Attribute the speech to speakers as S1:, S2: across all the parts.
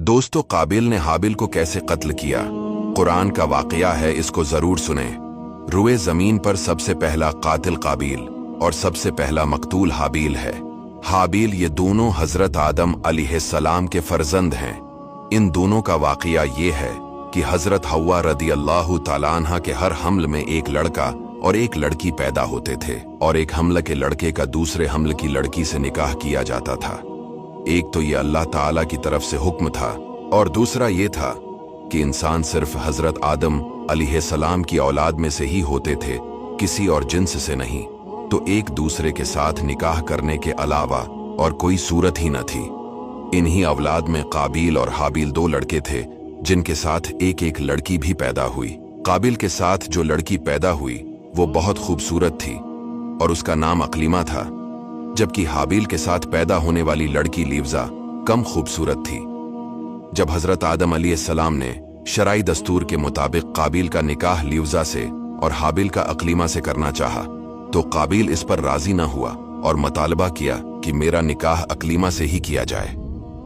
S1: दोस्तों, काबिल ने हाबिल को कैसे कत्ल किया, कुरान का वाकया है, इसको जरूर सुने। रुए जमीन पर सबसे पहला कातिल काबिल और सबसे पहला मकतूल हाबिल है। हाबिल ये दोनों हजरत आदम अलैहिस्सलाम के फर्जंद हैं। इन दोनों का वाकया ये है कि हजरत हव्वा रदियल्लाहु ताला अन्हा के हर हमल में एक लड़का और एक लड़की पैदा होते थे, और एक हमल के लड़के का दूसरे हमल की लड़की से निकाह किया जाता था। एक तो ये अल्लाह ताला की तरफ से हुक्म था, और दूसरा ये था कि इंसान सिर्फ हजरत आदम अलैहिस्सलाम की औलाद में से ही होते थे, किसी और जिन्स से नहीं। तो एक दूसरे के साथ निकाह करने के अलावा और कोई सूरत ही न थी। इन्हीं औलाद में काबिल और हाबिल दो लड़के थे, जिनके साथ एक एक लड़की भी पैदा हुई। काबिल के साथ जो लड़की पैदा हुई वो बहुत खूबसूरत थी और उसका नाम अकलीमा था, जबकि हाबिल के साथ पैदा होने वाली लड़की लिव्जा कम खूबसूरत थी। जब हजरत आदम अलैहिस्सलाम ने शरई दस्तूर के मुताबिक काबिल का निकाह लिव्जा से और हाबिल का अकलीमा से करना चाहा, तो काबिल इस पर राजी न हुआ और मुतालबा किया कि मेरा निकाह अकलीमा से ही किया जाए।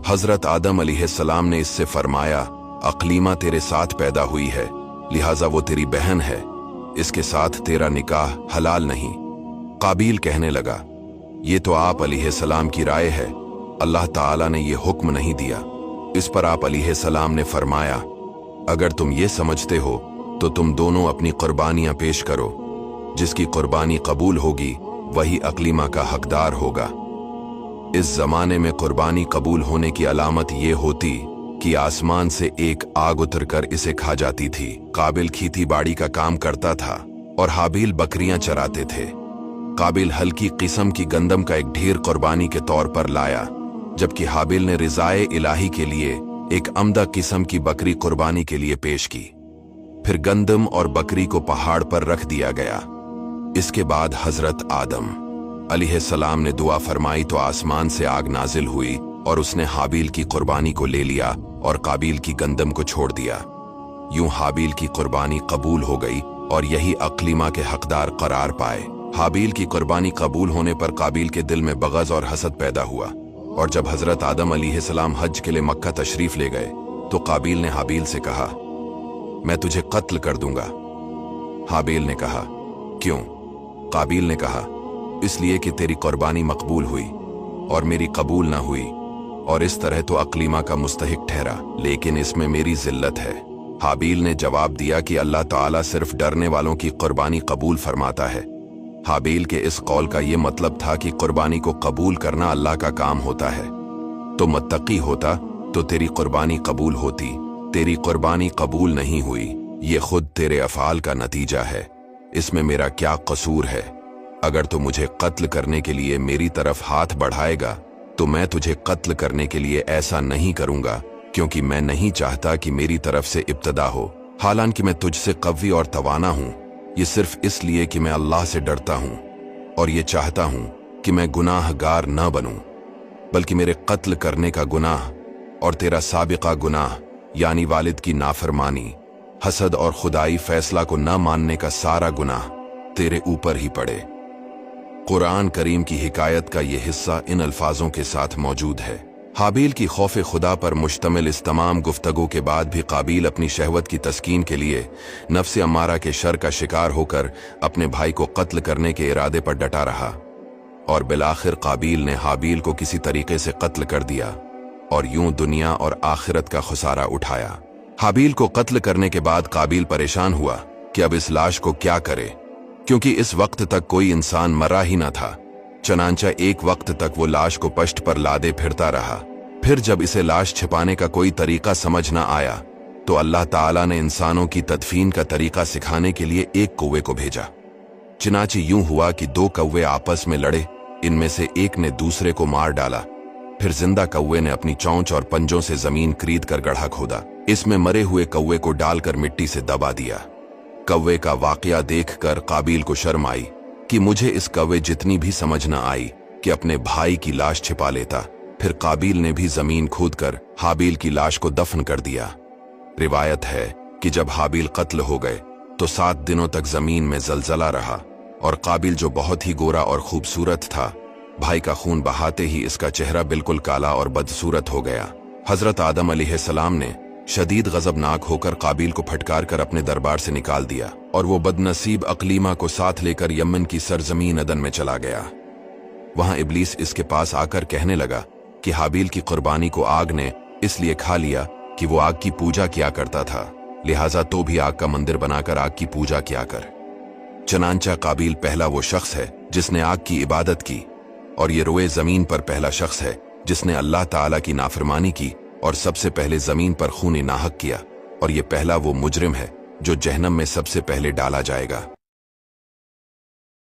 S1: हजरत आदम अलैहिस्सलाम ने इससे फरमाया, अकलीमा तेरे साथ पैदा हुई है, लिहाजा वो तेरी बहन है, इसके साथ तेरा निकाह हलाल नहीं। काबिल कहने लगा, ये तो आप अलैहिस्सलाम की राय है, अल्लाह ताला ने ये हुक्म नहीं दिया। इस पर आप अलैहिस्सलाम ने फरमाया, अगर तुम ये समझते हो तो तुम दोनों अपनी कुर्बानियां पेश करो, जिसकी कुर्बानी कबूल होगी वही अकलीमा का हकदार होगा। इस जमाने में कुर्बानी कबूल होने की अलामत ये होती कि आसमान से एक आग उतरकर इसे खा जाती थी। काबिल खेती बाड़ी का काम करता था और हाबिल बकरियां चराते थे। काबिल हल्की किस्म की गंदम का एक ढेर कुर्बानी के तौर पर लाया, जबकि हाबिल ने रिज़ाए इलाही के लिए एक अमदा किस्म की बकरी कुर्बानी के लिए पेश की। फिर गंदम और बकरी को पहाड़ पर रख दिया गया। इसके बाद हजरत आदम अलैहिस्सलाम ने दुआ फरमाई तो आसमान से आग नाजिल हुई और उसने हाबिल की कुर्बानी को ले लिया और काबिल की गंदम को छोड़ दिया। यूं हाबिल की कुर्बानी कबूल हो गई और यही अकलीमा के हकदार करार पाए। हाबिल की कुर्बानी कबूल होने पर काबिल के दिल में बग़ज़ और हसद पैदा हुआ, और जब हजरत आदम अलैहिस्सलाम हज के लिए मक्का तशरीफ ले गए तो काबिल ने हाबिल से कहा, मैं तुझे कत्ल कर दूंगा। हाबिल ने कहा, क्यों? काबिल ने कहा, इसलिए कि तेरी कुर्बानी मकबूल हुई और मेरी कबूल ना हुई, और इस तरह तो अकलीमा का मुस्तहिक ठहरा, लेकिन इसमें मेरी जिल्लत है। हाबिल ने जवाब दिया कि अल्लाह ताला सिर्फ डरने वालों की कुर्बानी कबूल फरमाता है। हाबिल के इस कौल का ये मतलब था कि कुर्बानी को कबूल करना अल्लाह का काम होता है। तो मुत्तकी होता तो तेरी कुर्बानी कबूल होती। तेरी कुर्बानी कबूल नहीं हुई, ये खुद तेरे अफ़ाल का नतीजा है। इसमें मेरा क्या कसूर है? अगर तू मुझे कत्ल करने के लिए मेरी तरफ हाथ बढ़ाएगा तो मैं तुझे कत्ल करने के लिए ऐसा नहीं करूंगा, क्योंकि मैं नहीं चाहता कि मेरी तरफ से इब्तदा हो। हालांकि मैं तुझसे कवी और तवाना हूं, ये सिर्फ इसलिए कि मैं अल्लाह से डरता हूं और ये चाहता हूं कि मैं गुनाहगार न बनूं, बल्कि मेरे कत्ल करने का गुनाह और तेरा साबिका गुनाह यानी वालिद की नाफरमानी, हसद और खुदाई फैसला को न मानने का सारा गुनाह तेरे ऊपर ही पड़े। कुरान करीम की हिकायत का ये हिस्सा इन अल्फाजों के साथ मौजूद है। हाबिल की खौफ खुदा पर मुश्तमिल इस तमाम गुफ्तगू के बाद भी काबिल अपनी शहवत की तस्कीन के लिए नफ्स अम्मारा के शर का शिकार होकर अपने भाई को कत्ल करने के इरादे पर डटा रहा, और बिलाखिर काबिल ने हाबिल को किसी तरीके से कत्ल कर दिया और यूं दुनिया और आखिरत का खुसारा उठाया। हाबिल को कत्ल करने के बाद काबिल परेशान हुआ कि अब इस लाश को क्या करे, क्योंकि इस वक्त तक कोई इंसान मरा ही न था। चनांचा एक वक्त तक वो लाश को पश्त पर लादे फिरता रहा। फिर जब इसे लाश छिपाने का कोई तरीका समझ न आया तो अल्लाह ताला ने इंसानों की तदफीन का तरीका सिखाने के लिए एक कौवे को भेजा। चनांचे यूं हुआ कि दो कौवे आपस में लड़े, इनमें से एक ने दूसरे को मार डाला। फिर जिंदा कौवे ने अपनी चोंच और पंजों से जमीन करीद कर गड्ढा खोदा, इसमें मरे हुए कौवे को डालकर मिट्टी से दबा दिया। कौवे का वाकया देखकर काबिल को शर्म आई कि मुझे इस कौवे जितनी भी समझ न आई कि अपने भाई की लाश छिपा लेता। फिर काबिल ने भी जमीन खोदकर हाबिल की लाश को दफन कर दिया। रिवायत है कि जब हाबिल कत्ल हो गए तो 7 दिनों तक जमीन में जलजला रहा, और काबिल जो बहुत ही गोरा और खूबसूरत था, भाई का खून बहाते ही इसका चेहरा बिल्कुल काला और बदसूरत हो गया। हजरत आदम अलैहिस्सलाम ने शदीद गजबनाक होकर काबिल को फटकार कर अपने दरबार से निकाल दिया और वो बदनसीब अकलीमा को साथ लेकर यमन की सरजमीन अदन में चला गया। वहां इब्लीस इसके पास आकर कहने लगा कि हाबिल की कुर्बानी को आग ने इसलिए खा लिया कि वो आग की पूजा किया करता था, लिहाजा तो भी आग का मंदिर बनाकर आग की पूजा किया कर। चनांचा काबिल पहला वो शख्स है जिसने आग की इबादत की, और ये रोए जमीन पर पहला शख्स है जिसने अल्लाह ताला की नाफरमानी की और सबसे पहले जमीन पर खून नाहक किया, और ये पहला वो मुजरिम है जो जहन्नम में सबसे पहले डाला जाएगा।